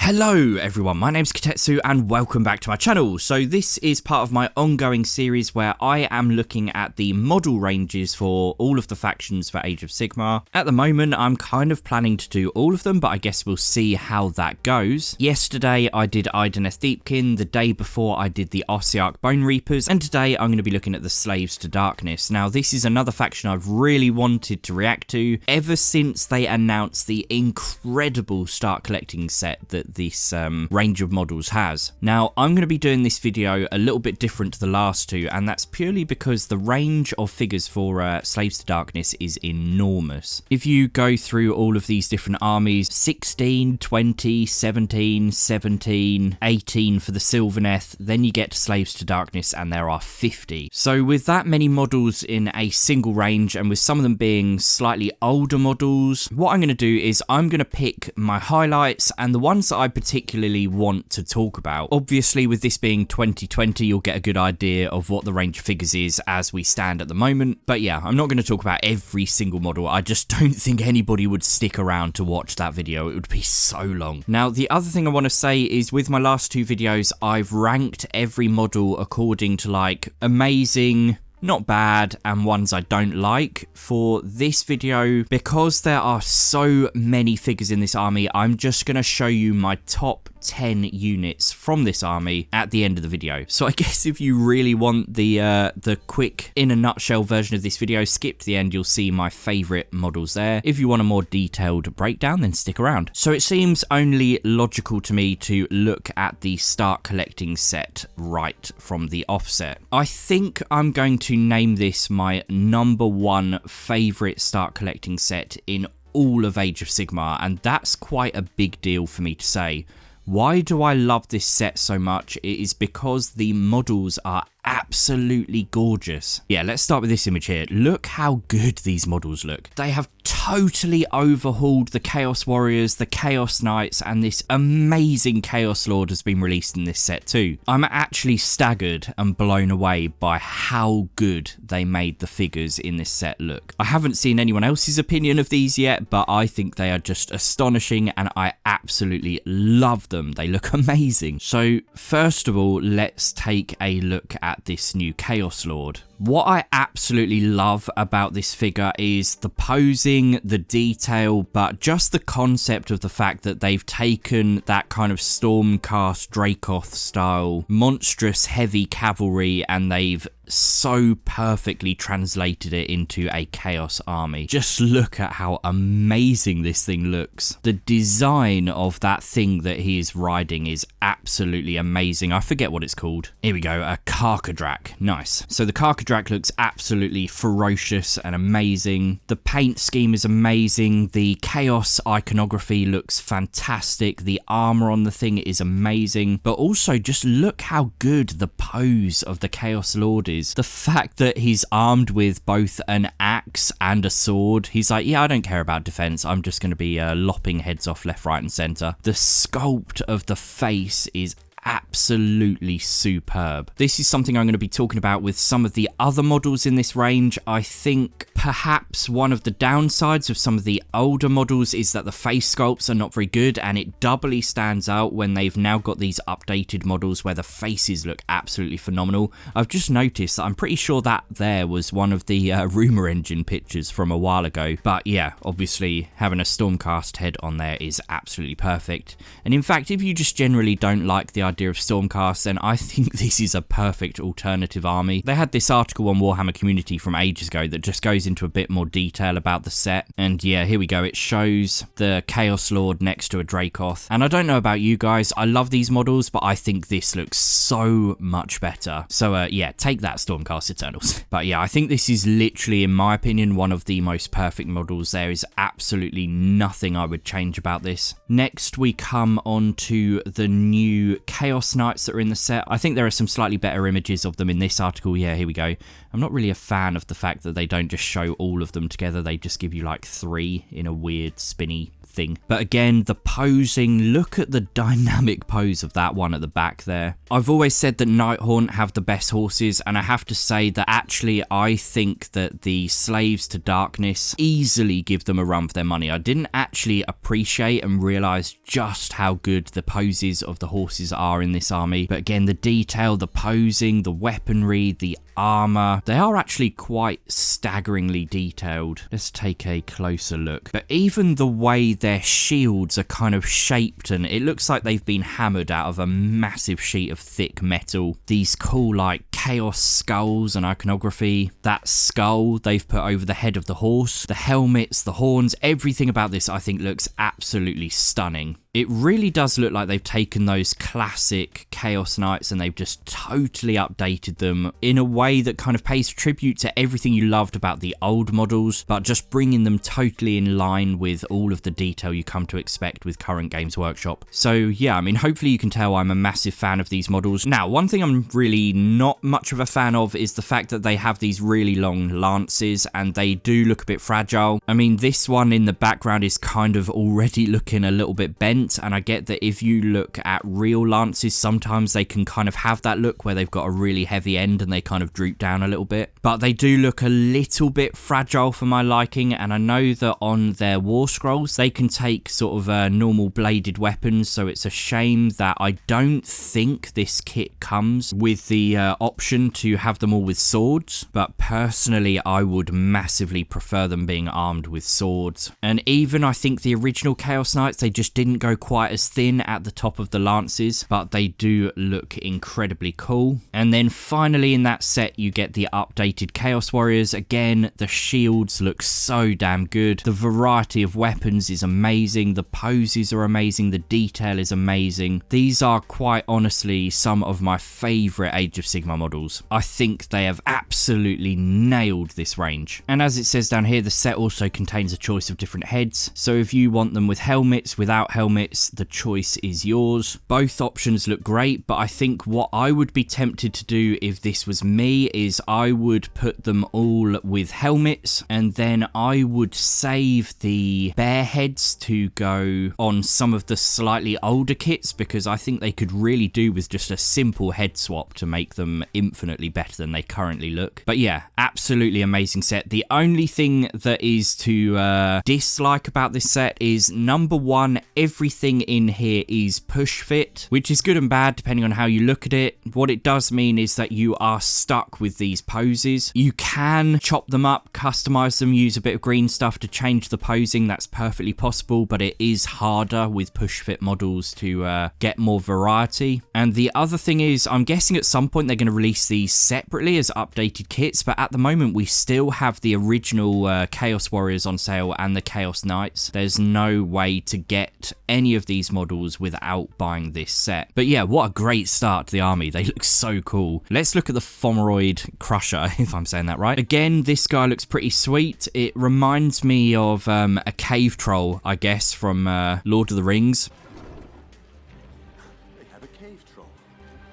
Hello everyone, my name's Kitetsu and welcome back to my channel. So this is part of my ongoing series where I am looking at the model ranges for all of the factions for Age of Sigmar. At the moment I'm kind of planning to do all of them, but I guess we'll see how that goes. Yesterday I did Idoneth Deepkin, the day before I did the Ossiarch Bone Reapers, and today I'm going to be looking at the Slaves to Darkness. Now this is another faction I've really wanted to react to ever since they announced the incredible start collecting set that this range of models has. Now I'm going to be doing this video a little bit different to the last two, and that's purely because the range of figures for Slaves to Darkness is enormous. If you go through all of these different armies, 16, 20, 17, 17, 18 for the Sylvaneth, then you get to Slaves to Darkness and there are 50. So with that many models in a single range, and with some of them being slightly older models, what I'm going to do is I'm going to pick my highlights and the ones that I particularly want to talk about. Obviously with this being 2020 you'll get a good idea of what the range of figures is as we stand at the moment, but yeah, I'm not going to talk about every single model. I just don't think anybody would stick around to watch that video. It would be so long. Now the other thing I want to say is with my last two videos I've ranked every model according to like amazing, not bad, and ones I don't like. For this video, because there are so many figures in this army, I'm just going to show you my top 10 units from this army at the end of the video. So I guess if you really want the quick, in a nutshell version of this video, skip to the end, you'll see my favourite models there. If you want a more detailed breakdown, then stick around. So it seems only logical to me to look at the start collecting set right from the offset. I think I'm going to name this my #1 favourite start collecting set in all of Age of Sigmar, and that's quite a big deal for me to say. Why do I love this set so much? It is because the models are absolutely gorgeous. Yeah, let's start with this image here. Look how good these models look. They have totally overhauled the Chaos Warriors, the Chaos Knights, and this amazing Chaos Lord has been released in this set too. I'm actually staggered and blown away by how good they made the figures in this set look. I haven't seen anyone else's opinion of these yet, but I think they are just astonishing and I absolutely love them. They look amazing. So first of all, let's take a look at this new Chaos Lord. What I absolutely love about this figure is the posing, the detail, but just the concept of the fact that they've taken that kind of Stormcast Darkoath style monstrous heavy cavalry and they've so perfectly translated it into a chaos army. Just look at how amazing this thing looks. The design of that thing that he is riding is absolutely amazing. I forget what it's called. Here we go, a Karkadrak. Nice. So the Karkadrak looks absolutely ferocious and amazing. The paint scheme is amazing. The chaos iconography looks fantastic. The armor on the thing is amazing. But also just look how good the pose of the Chaos Lord is. The fact that he's armed with both an axe and a sword. He's like, yeah, I don't care about defense. I'm just going to be lopping heads off left, right, and center. The sculpt of the face is absolutely superb. This is something I'm going to be talking about with some of the other models in this range. I think perhaps one of the downsides of some of the older models is that the face sculpts are not very good, and it doubly stands out when they've now got these updated models where the faces look absolutely phenomenal. I've just noticed that I'm pretty sure that there was one of the rumor engine pictures from a while ago, but yeah, obviously having a Stormcast head on there is absolutely perfect. And in fact, if you just generally don't like the idea of Stormcast, then I think this is a perfect alternative army. They had this article on Warhammer Community from ages ago that just goes into a bit more detail about the set, and yeah, here we go. It shows the Chaos Lord next to a Darkoath, and I don't know about you guys, I love these models, but I think this looks so much better. So yeah, take that Stormcast Eternals. But yeah, I think this is literally, in my opinion, one of the most perfect models. There is absolutely nothing I would change about this. Next we come on to the new Chaos Knights that are in the set. I think there are some slightly better images of them in this article. Yeah, here we go. I'm not really a fan of the fact that they don't just show all of them together. They just give you like 3 in a weird spinny thing. But again, the posing, look at the dynamic pose of that one at the back there. I've always said that Nighthaunt have the best horses, and I have to say that actually I think that the Slaves to Darkness easily give them a run for their money. I didn't actually appreciate and realise just how good the poses of the horses are in this army. But again, the detail, the posing, the weaponry, the armor, they are actually quite staggeringly detailed. Let's take a closer look. But even the way their shields are kind of shaped, and it looks like they've been hammered out of a massive sheet of thick metal. These cool like chaos skulls and iconography, that skull they've put over the head of the horse, the helmets, the horns, everything about this I think looks absolutely stunning. It really does look like they've taken those classic Chaos Knights and they've just totally updated them in a way that kind of pays tribute to everything you loved about the old models, but just bringing them totally in line with all of the detail you come to expect with current Games Workshop. So yeah, I mean, hopefully you can tell I'm a massive fan of these models. Now, one thing I'm really not much of a fan of is the fact that they have these really long lances and they do look a bit fragile. I mean, this one in the background is kind of already looking a little bit bent, and I get that if you look at real lances, sometimes they can kind of have that look where they've got a really heavy end and they kind of droop down a little bit. But they do look a little bit fragile for my liking, and I know that on their war scrolls they can take sort of normal bladed weapons, so it's a shame that I don't think this kit comes with the option to have them all with swords, but personally I would massively prefer them being armed with swords. And even I think the original Chaos Knights, they just didn't go quite as thin at the top of the lances, but they do look incredibly cool. And then finally in that set you get the updated Chaos Warriors. Again, the shields look so damn good, the variety of weapons is amazing, the poses are amazing, the detail is amazing. These are quite honestly some of my favourite Age of Sigmar models. I think they have absolutely nailed this range. And as it says down here, the set also contains a choice of different heads, so if you want them with helmets, without helmets, the choice is yours. Both options look great, but I think what I would be tempted to do if this was me is I would put them all with helmets, and then I would save the bear heads to go on some of the slightly older kits, because I think they could really do with just a simple head swap to make them infinitely better than they currently look. But yeah, absolutely amazing set. The only thing that is to dislike about this set is, number one, everything in here is push fit, which is good and bad depending on how you look at it. What it does mean is that you are stuck with these poses. You can chop them up, customize them, use a bit of green stuff to change the posing, that's perfectly possible, but it is harder with push fit models to get more variety. And the other thing is, I'm guessing at some point they're going to release these separately as updated kits, but at the moment we still have the original Chaos Warriors on sale and the Chaos Knights. There's no way to get any of these models without buying this set. But yeah, what a great start to the army. They look so cool. Let's look at the Fomeroid Crusher, if I'm saying that right. Again, this guy looks pretty sweet. It reminds me of a cave troll, I guess, from Lord of the Rings.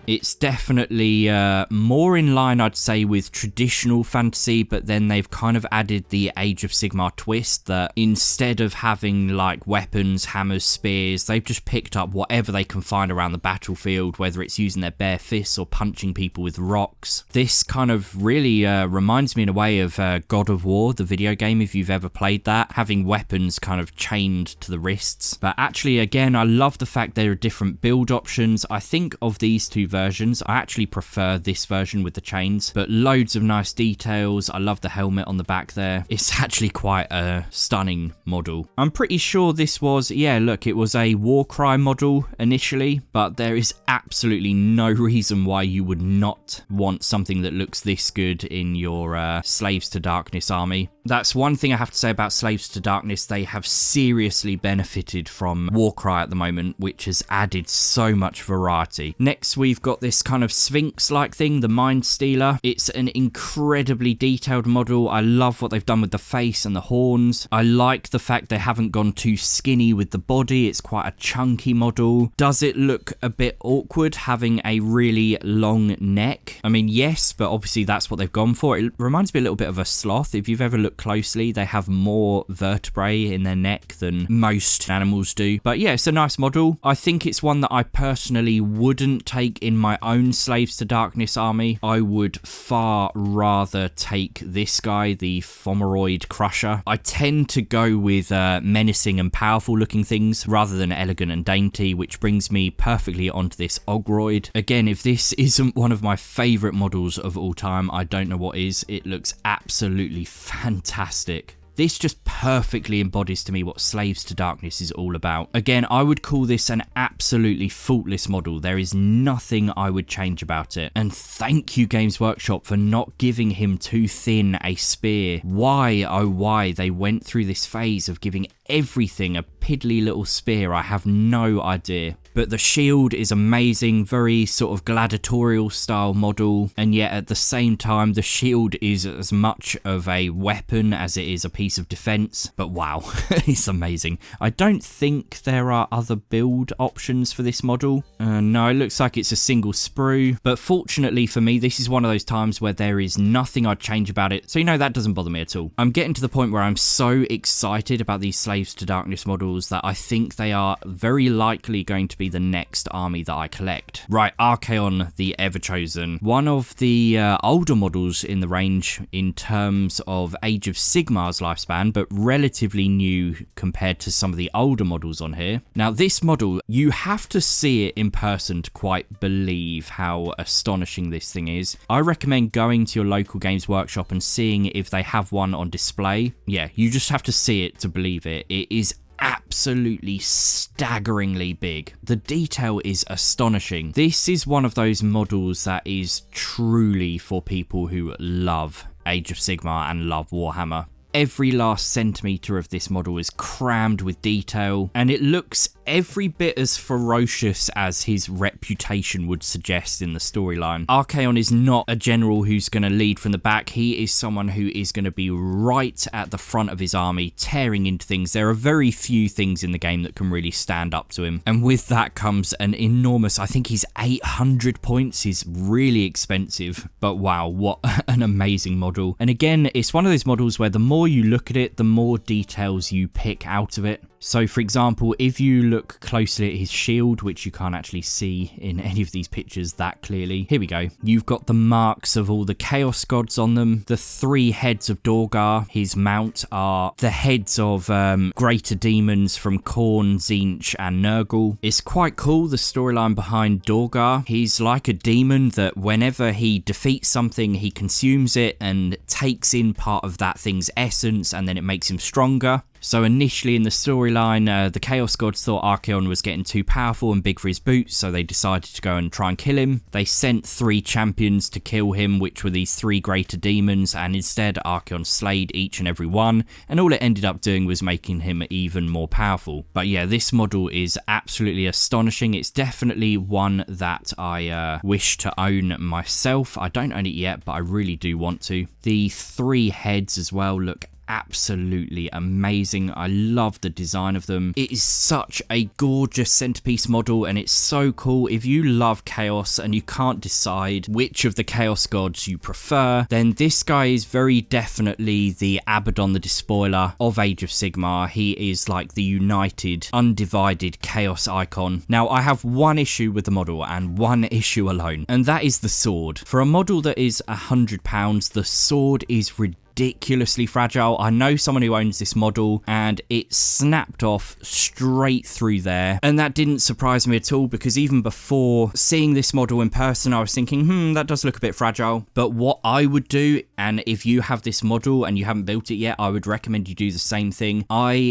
It's definitely more in line, I'd say, with traditional fantasy, but then they've kind of added the Age of Sigmar twist that instead of having like weapons, hammers, spears, they've just picked up whatever they can find around the battlefield, whether it's using their bare fists or punching people with rocks. This kind of really reminds me in a way of God of War, the video game, if you've ever played that, having weapons kind of chained to the wrists. But actually, again, I love the fact there are different build options. I think of these two versions, I actually prefer this version with the chains, but loads of nice details. I love the helmet on the back there. It's actually quite a stunning model. I'm pretty sure this was, yeah, look, it was a Warcry model initially, but there is absolutely no reason why you would not want something that looks this good in your Slaves to Darkness army. That's one thing I have to say about Slaves to Darkness. They have seriously benefited from Warcry at the moment, which has added so much variety. Next, we've you've got this kind of sphinx-like thing, the Mind Stealer. It's an incredibly detailed model. I love what they've done with the face and the horns. I like the fact they haven't gone too skinny with the body. It's quite a chunky model. Does it look a bit awkward having a really long neck? I mean, yes, but obviously that's what they've gone for. It reminds me a little bit of a sloth. If you've ever looked closely, they have more vertebrae in their neck than most animals do. But yeah, it's a nice model. I think it's one that I personally wouldn't take in my own Slaves to Darkness army. I would far rather take this guy, the Fomeroid Crusher. I tend to go with menacing and powerful looking things rather than elegant and dainty, which brings me perfectly onto this Ogroid. Again, if this isn't one of my favourite models of all time, I don't know what is. It looks absolutely fantastic. This just perfectly embodies to me what Slaves to Darkness is all about. Again, I would call this an absolutely faultless model. There is nothing I would change about it. And thank you, Games Workshop, for not giving him too thin a spear. Why, oh why, they went through this phase of giving everything a piddly little spear, I have no idea. But the shield is amazing, very sort of gladiatorial style model, and yet at the same time the shield is as much of a weapon as it is a piece of defense. But wow, it's amazing. I don't think there are other build options for this model. No, it looks like it's a single sprue, but fortunately for me, this is one of those times where there is nothing I'd change about it, so you know, that doesn't bother me at all. I'm getting to the point where I'm so excited about these Slaves to Darkness models that I think they are very likely going to be the next army that I collect. Right, Archaon the Everchosen. One of the older models in the range in terms of Age of Sigmar's lifespan, but relatively new compared to some of the older models on here. Now, this model, you have to see it in person to quite believe how astonishing this thing is. I recommend going to your local Games Workshop and seeing if they have one on display. Yeah, you just have to see it to believe it. It is absolutely staggeringly big. The detail is astonishing. This is one of those models that is truly for people who love Age of Sigmar and love Warhammer. Every last centimetre of this model is crammed with detail, and it looks every bit as ferocious as his reputation would suggest in the storyline. Archaon is not a general who's going to lead from the back. He is someone who is going to be right at the front of his army, tearing into things. There are very few things in the game that can really stand up to him, and with that comes an enormous, I think he's 800 points. He's really expensive, but wow, what an amazing model. And again, it's one of those models where the more you look at it, the more details you pick out of it. So for example, if you look closely at his shield, which you can't actually see in any of these pictures that clearly, here we go. You've got the marks of all the chaos gods on them. The 3 heads of Dorgar, his mount, are the heads of greater demons from Khorne, Tzeentch and Nurgle. It's quite cool, the storyline behind Dorgar. He's like a demon that whenever he defeats something, he consumes it and takes in part of that thing's essence, and then it makes him stronger. So initially in the storyline, the Chaos Gods thought Archaon was getting too powerful and big for his boots, so they decided to go and try and kill him. They sent 3 champions to kill him, which were these 3 greater demons, and instead Archaon slayed each and every one, and all it ended up doing was making him even more powerful. But yeah, this model is absolutely astonishing. It's definitely one that I wish to own myself. I don't own it yet, but I really do want to. The 3 heads as well look absolutely amazing. I love the design of them. It is such a gorgeous centerpiece model, and it's so cool. If you love chaos and you can't decide which of the chaos gods you prefer, then this guy is very definitely the Abaddon the Despoiler of Age of Sigmar. He is like the united, undivided chaos icon. Now, I have one issue with the model and one issue alone, and that is the sword. For a model that is £100, the sword is ridiculously fragile. I know someone who owns this model and it snapped off straight through there, and that didn't surprise me at all, because even before seeing this model in person I was thinking, that does look a bit fragile. But what I would do, and if you have this model and you haven't built it yet, I would recommend you do the same thing.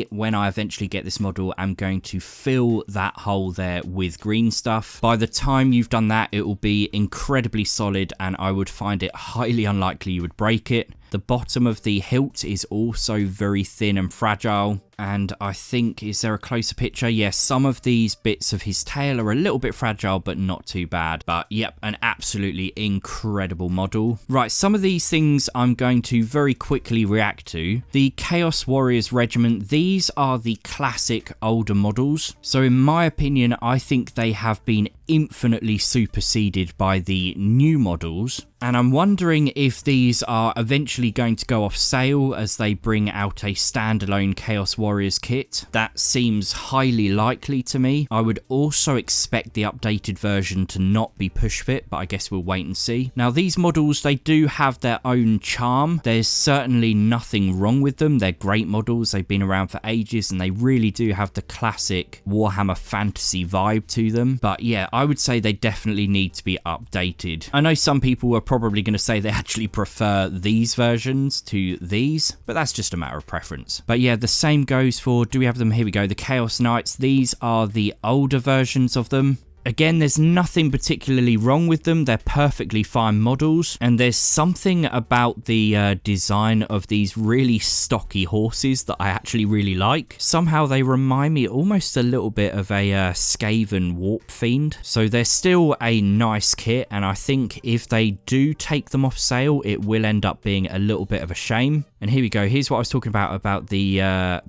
When I eventually get this model, I'm going to fill that hole there with green stuff. By the time you've done that, it will be incredibly solid, and I would find it highly unlikely you would break it. The bottom of the hilt is also very thin and fragile. And I think, is there a closer picture? Yes, some of these bits of his tail are a little bit fragile, but not too bad. But yep, an absolutely incredible model. Right, some of these things I'm going to very quickly react to. The Chaos Warriors Regiment, these are the classic older models. So in my opinion, I think they have been infinitely superseded by the new models. And I'm wondering if these are eventually going to go off sale as they bring out a standalone Chaos Warriors kit. That seems highly likely to me. I would also expect the updated version to not be push fit, but I guess we'll wait and see. Now these models, they do have their own charm. There's certainly nothing wrong with them. They're great models. They've been around for ages and they really do have the classic Warhammer fantasy vibe to them. But yeah, I would say they definitely need to be updated. I know some people are probably going to say they actually prefer these versions to these, but that's just a matter of preference. But yeah, the same goes for, do we have them? Here we go, the Chaos Knights. These are the older versions of them. Again, there's nothing particularly wrong with them. They're perfectly fine models. And there's something about the design of these really stocky horses that I actually really like. Somehow they remind me almost a little bit of a Skaven Warp Fiend. So they're still a nice kit. And I think if they do take them off sale, it will end up being a little bit of a shame. And here we go. Here's what I was talking about the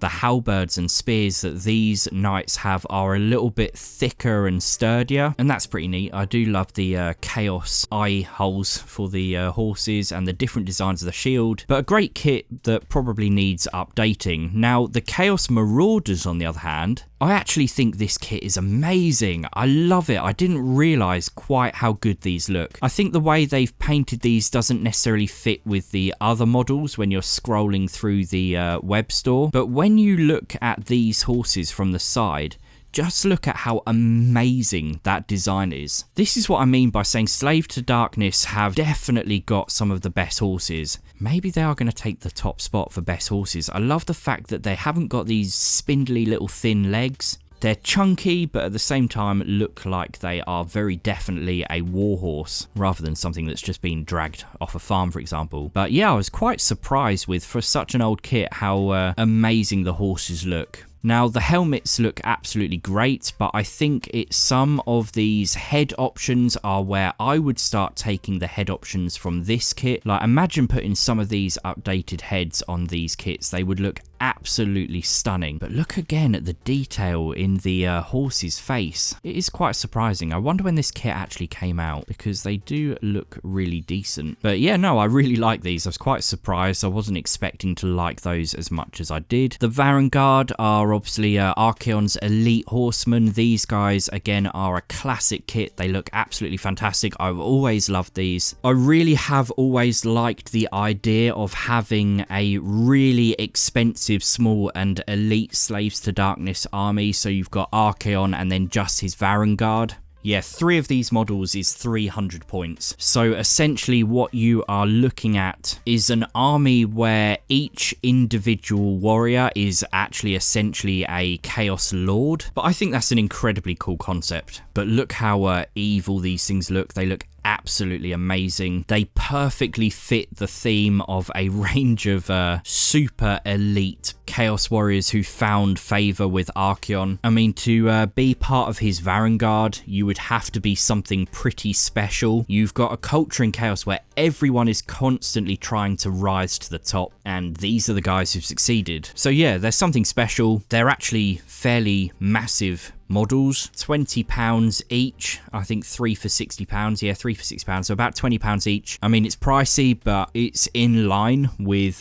halberds and spears that these knights have are a little bit thicker and sturdier. And that's pretty neat. I do love the chaos eye holes for the horses and the different designs of the shield. But a great kit that probably needs updating. Now, the Chaos Marauders, on the other hand, I actually think this kit is amazing. I love it. I didn't realise quite how good these look. I think the way they've painted these doesn't necessarily fit with the other models when you're scrolling through the web store. But when you look at these horses from the side, just look at how amazing that design is. This is what I mean by saying Slave to Darkness have definitely got some of the best horses. Maybe they are going to take the top spot for best horses. I love the fact that they haven't got these spindly little thin legs. They're chunky, but at the same time look like they are very definitely a warhorse, rather than something that's just been dragged off a farm, for example. But yeah, I was quite surprised with, for such an old kit, how amazing the horses look. Now, the helmets look absolutely great, but I think some of these head options are where I would start taking the head options from this kit. Like, imagine putting some of these updated heads on these kits. They would look absolutely stunning. But look again at the detail in the horse's face. It is quite surprising. I wonder when this kit actually came out, because they do look really decent. But yeah, no, I really like these. I was quite surprised. I wasn't expecting to like those as much as I did. The Varanguard are obviously Archaon's elite horsemen. These guys, again, are a classic kit. They look absolutely fantastic. I've always loved these. I really have always liked the idea of having a really expensive, small and elite Slaves to Darkness army. So you've got Archaon and then just his Varanguard. Yeah, 3 of these models is 300 points. So essentially what you are looking at is an army where each individual warrior is actually essentially a Chaos Lord. But I think that's an incredibly cool concept. But look how evil these things look. They look absolutely amazing. They perfectly fit the theme of a range of super elite Chaos Warriors who found favour with Archaon. I mean, to be part of his Varanguard, you would have to be something pretty special. You've got a culture in Chaos where everyone is constantly trying to rise to the top, and these are the guys who've succeeded. So yeah, there's something special. They're actually fairly massive models, £20 each. I think 3 for £60. Yeah, 3 for £60, so about £20 each. I mean, it's pricey, but it's in line with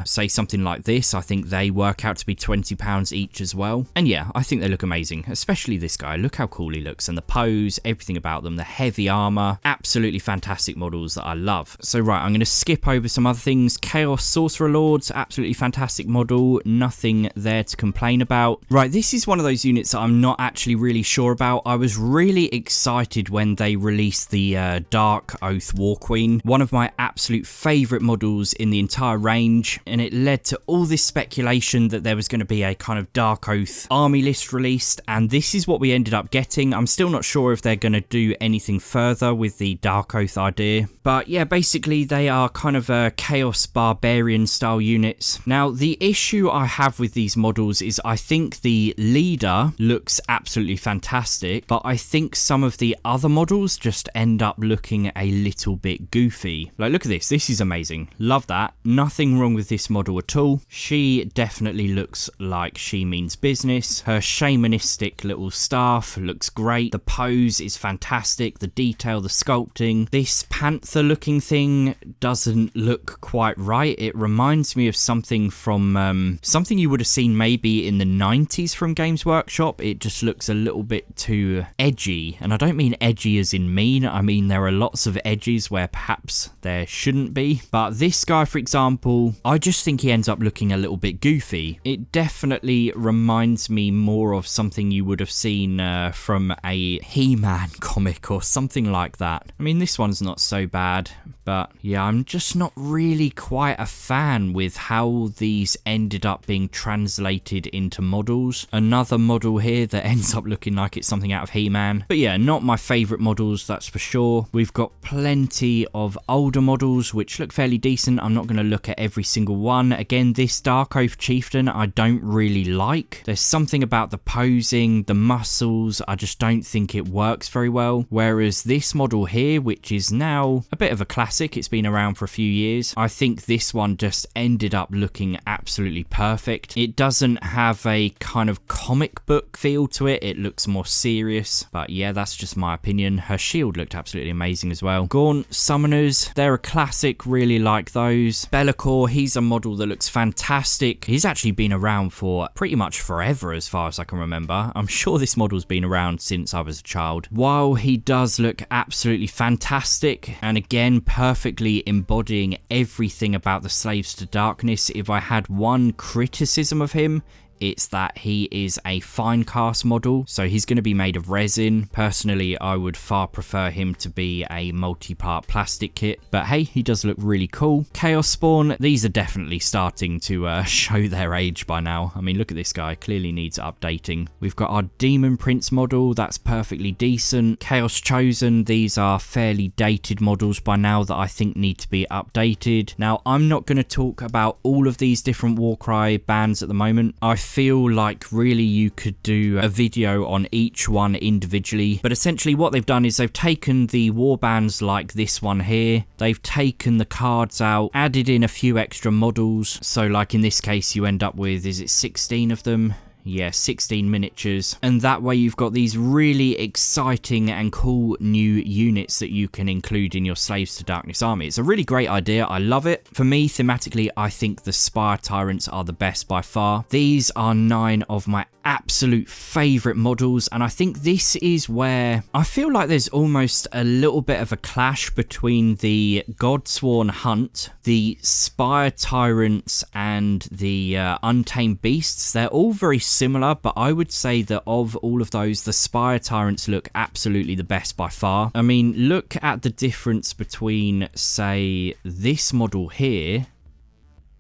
say something like this. I think they work out to be £20 each as well. And yeah, I think they look amazing, especially this guy. Look how cool he looks, and the pose, everything about them, the heavy armor, absolutely fantastic models that I love. So right, I'm going to skip over some other things. Chaos Sorcerer Lords, absolutely fantastic model, nothing there to complain about. Right, this is one of those units that I'm not actually actually really sure about. I was really excited when they released the Darkoath War Queen, one of my absolute favourite models in the entire range, and it led to all this speculation that there was going to be a kind of Darkoath army list released, and this is what we ended up getting. I'm still not sure if they're going to do anything further with the Darkoath idea, but yeah, basically they are kind of chaos barbarian style units. Now, the issue I have with these models is I think the leader looks absolutely fantastic, but I think some of the other models just end up looking a little bit goofy. Like, look at this. This is amazing. Love that. Nothing wrong with this model at all. She definitely looks like she means business. Her shamanistic little staff looks great. The pose is fantastic. The detail, the sculpting. This panther looking thing doesn't look quite right. It reminds me of something from something you would have seen maybe in the 90s from Games Workshop. It just looks a little bit too edgy, and I don't mean edgy as in mean. I mean there are lots of edges where perhaps there shouldn't be, but this guy, for example, I just think he ends up looking a little bit goofy. It definitely reminds me more of something you would have seen from a He-Man comic or something like that. I mean, this one's not so bad, but yeah, I'm just not really quite a fan with how these ended up being translated into models. Another model here that ends up looking like it's something out of He-Man. But yeah, not my favourite models, that's for sure. We've got plenty of older models which look fairly decent. I'm not going to look at every single one. Again, this Darkoath Chieftain I don't really like. There's something about the posing, the muscles, I just don't think it works very well. Whereas this model here, which is now a bit of a classic, it's been around for a few years, I think this one just ended up looking absolutely perfect. It doesn't have a kind of comic book feel to it. It looks more serious, but yeah, that's just my opinion. Her shield looked absolutely amazing as well. Gaunt Summoners, they're a classic, really like those. Be'lakor, he's a model that looks fantastic. He's actually been around for pretty much forever as far as I can remember. I'm sure this model's been around since I was a child. While he does look absolutely fantastic, and again, perfectly embodying everything about the Slaves to Darkness, if I had one criticism of him, it's that he is a fine cast model, so he's going to be made of resin. Personally, I would far prefer him to be a multi-part plastic kit, but hey, he does look really cool. Chaos Spawn, these are definitely starting to show their age by now. I mean, look at this guy, clearly needs updating. We've got our Demon Prince model, that's perfectly decent. Chaos Chosen, these are fairly dated models by now that I think need to be updated. Now, I'm not going to talk about all of these different Warcry bands at the moment. I feel like really you could do a video on each one individually, but essentially what they've done is they've taken the warbands like this one here, they've taken the cards out, added in a few extra models, so like in this case you end up with, is it 16 of them? Yeah, 16 miniatures, and that way you've got these really exciting and cool new units that you can include in your Slaves to Darkness army. It's a really great idea, I love it. For me, thematically, I think the Spire Tyrants are the best by far. These are 9 of my absolute favourite models, and I think this is where I feel like there's almost a little bit of a clash between the Godsworn Hunt, the Spire Tyrants, and the Untamed Beasts. They're all very similar, but I would say that of all of those, the Spire Tyrants look absolutely the best by far. I mean, look at the difference between, say, this model here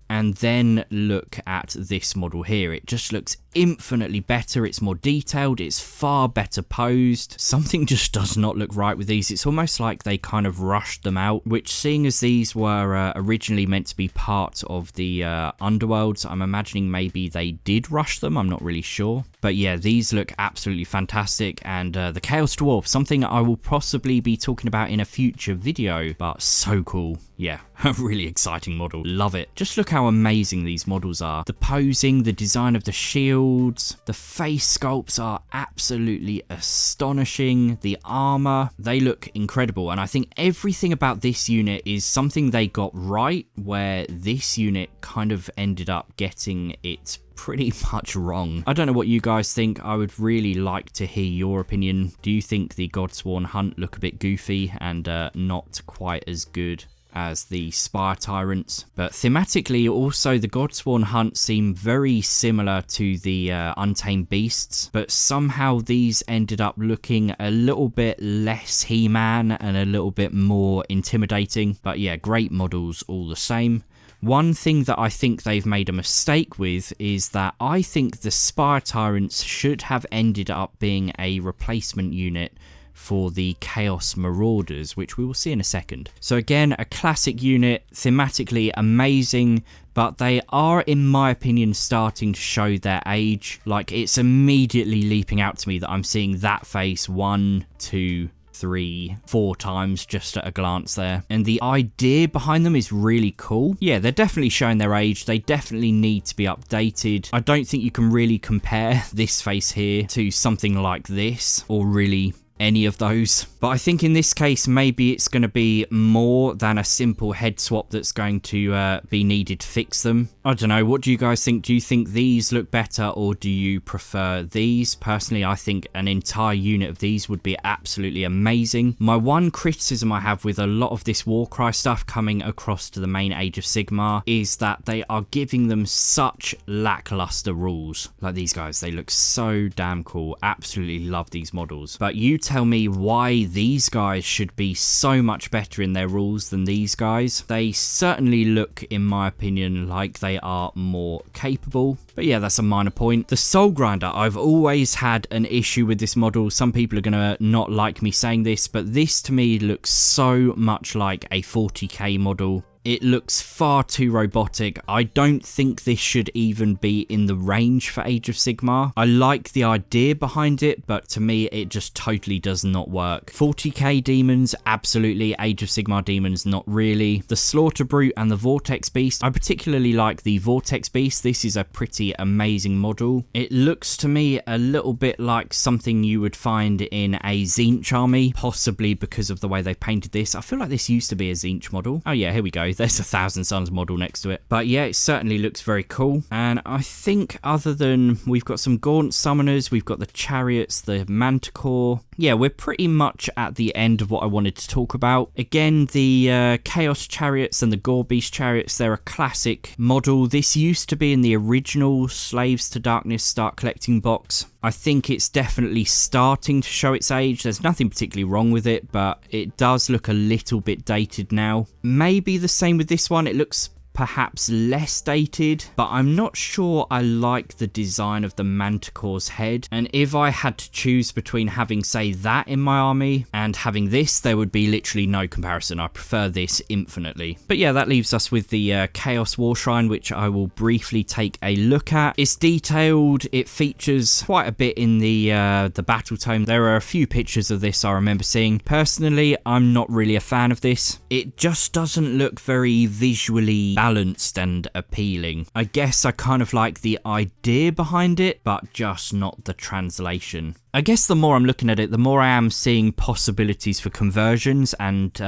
and then look at this model here. It just looks infinitely better. It's more detailed, it's far better posed. Something just does not look right with these. It's almost like they kind of rushed them out, which, seeing as these were originally meant to be part of the underworlds, I'm imagining maybe they did rush them. I'm not really sure, but yeah, these look absolutely fantastic. And the Chaos Dwarf, something I will possibly be talking about in a future video, but so cool. Yeah, a really exciting model. Love it. Just look how amazing these models are. The posing, the design of the shields, the face sculpts are absolutely astonishing. The armor, they look incredible. And I think everything about this unit is something they got right, where this unit kind of ended up getting it pretty much wrong. I don't know what you guys think. I would really like to hear your opinion. Do you think the Godsworn Hunt look a bit goofy and not quite as good? as the Spire Tyrants. But thematically, also the Godsworn Hunt seem very similar to the Untamed Beasts, but somehow these ended up looking a little bit less He-Man and a little bit more intimidating. But yeah, great models all the same. One thing that I think they've made a mistake with is that I think the Spire Tyrants should have ended up being a replacement unit for the Chaos Marauders, which we will see in a second. So again, a classic unit, thematically amazing, but they are, in my opinion, starting to show their age. Like, it's immediately leaping out to me that I'm seeing that face 1, 2, 3, 4 times just at a glance there. And the idea behind them is really cool. Yeah, they're definitely showing their age. They definitely need to be updated. I don't think you can really compare this face here to something like this, or really any of those. But I think in this case, maybe it's going to be more than a simple head swap that's going to be needed to fix them. I don't know, what do you guys think? Do you think these look better, or do you prefer these? Personally, I think an entire unit of these would be absolutely amazing. My one criticism I have with a lot of this Warcry stuff coming across to the main Age of Sigmar is that they are giving them such lackluster rules. Like these guys, they look so damn cool. Absolutely love these models. But you tell me why these guys should be so much better in their rules than these guys. They certainly look, in my opinion, like they are more capable. But yeah, that's a minor point. The Soul Grinder, I've always had an issue with this model. Some people are going to not like me saying this, but this to me looks so much like a 40k model. It looks far too robotic. I don't think this should even be in the range for Age of Sigmar. I like the idea behind it, but to me, it just totally does not work. 40k demons, absolutely. Age of Sigmar demons, not really. The Slaughter Brute and the Vortex Beast, I particularly like the Vortex Beast. This is a pretty amazing model. It looks to me a little bit like something you would find in a Tzeentch army, possibly because of the way they painted this. I feel like this used to be a Tzeentch model. Oh yeah, here we go. There's a Thousand Suns model next to it. But yeah, it certainly looks very cool. And I think other than we've got some Gaunt Summoners, we've got the Chariots, the Manticore. Yeah, we're pretty much at the end of what I wanted to talk about. Again, the Chaos Chariots and the Gore Beast Chariots, they're a classic model. This used to be in the original Slaves to Darkness Start Collecting box. I think it's definitely starting to show its age. There's nothing particularly wrong with it, but it does look a little bit dated now. Maybe the same with this one. It looks perhaps less dated, but I'm not sure I like the design of the Manticore's head. And if I had to choose between having, say, that in my army and having this, there would be literally no comparison. I prefer this infinitely. But yeah, that leaves us with the Chaos War Shrine, which I will briefly take a look at. It's detailed. It features quite a bit in the battle tome. There are a few pictures of this I remember seeing. Personally, I'm not really a fan of this. It just doesn't look very visually balanced and appealing. I guess I kind of like the idea behind it, but just not the translation. I guess the more I'm looking at it, the more I am seeing possibilities for conversions and,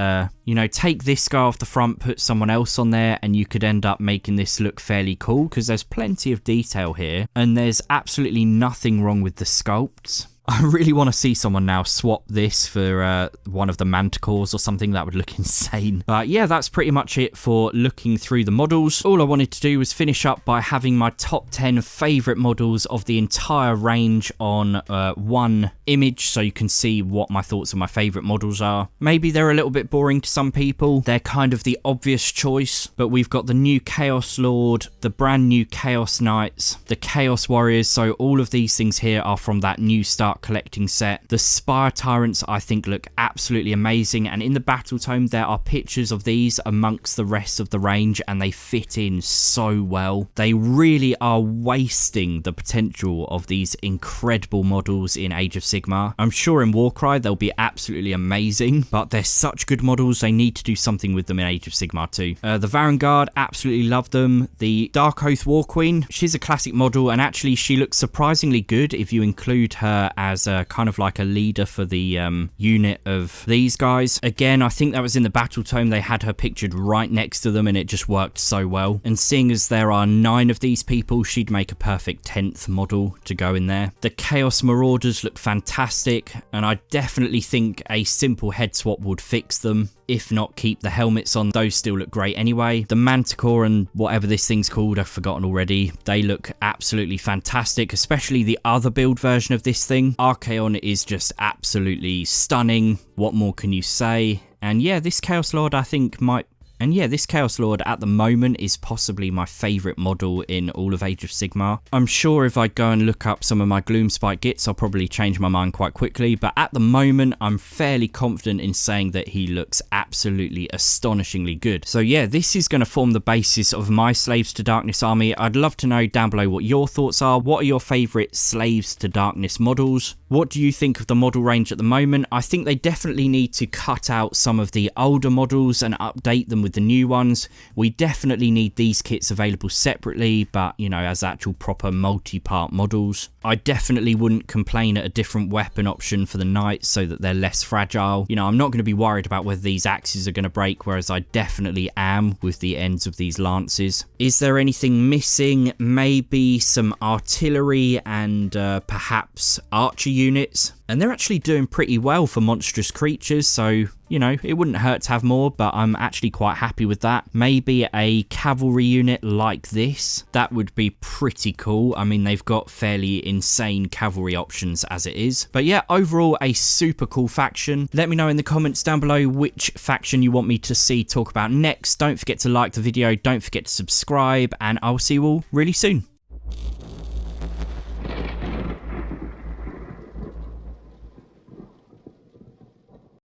you know, take this guy off the front, put someone else on there, and you could end up making this look fairly cool because there's plenty of detail here and there's absolutely nothing wrong with the sculpts. I really want to see someone now swap this for one of the Manticores or something. That would look insane. But yeah, that's pretty much it for looking through the models. All I wanted to do was finish up by having my top 10 favourite models of the entire range on one image, so you can see what my thoughts on my favourite models are. Maybe they're a little bit boring to some people. They're kind of the obvious choice, but we've got the new Chaos Lord, the brand new Chaos Knights, the Chaos Warriors, so all of these things here are from that new Start Collecting set. The Spire Tyrants I think look absolutely amazing, and in the battle tome there are pictures of these amongst the rest of the range and they fit in so well. They really are wasting the potential of these incredible models in Age of Sigmar. I'm sure in Warcry they'll be absolutely amazing, but they're such good models, they need to do something with them in Age of Sigmar too. The Varanguard, absolutely love them. The Darkoath War Queen, she's a classic model, and actually she looks surprisingly good if you include her as kind of like a leader for the unit of these guys. Again, I think that was in the battle tome. They had her pictured right next to them and it just worked so well. And seeing as there are 9 of these people, she'd make a perfect 10th model to go in there. The Chaos Marauders look fantastic, and I definitely think a simple head swap would fix them. If not, keep the helmets on. Those still look great anyway. The Manticore and whatever this thing's called, I've forgotten already. They look absolutely fantastic, especially the other build version of this thing. Archaon is just absolutely stunning. What more can you say? And yeah, this Chaos Lord I think might... And yeah, this Chaos Lord at the moment is possibly my favourite model in all of Age of Sigmar. I'm sure if I go and look up some of my Gloomspite gits, I'll probably change my mind quite quickly. But at the moment, I'm fairly confident in saying that he looks absolutely astonishingly good. So yeah, this is going to form the basis of my Slaves to Darkness army. I'd love to know down below what your thoughts are. What are your favourite Slaves to Darkness models? What do you think of the model range at the moment? I think they definitely need to cut out some of the older models and update them with the new ones. We definitely need these kits available separately, but you know, as actual proper multi-part models. I definitely wouldn't complain at a different weapon option for the knights so that they're less fragile. You know, I'm not going to be worried about whether these axes are going to break, whereas I definitely am with the ends of these lances. Is there anything missing? Maybe some artillery and perhaps archer units. And they're actually doing pretty well for monstrous creatures, so, you know, it wouldn't hurt to have more, but I'm actually quite happy with that. Maybe a cavalry unit like this. That would be pretty cool. I mean, they've got fairly insane cavalry options as it is. But yeah, overall, a super cool faction. Let me know in the comments down below which faction you want me to see talk about next. Don't forget to like the video, don't forget to subscribe, and I'll see you all really soon.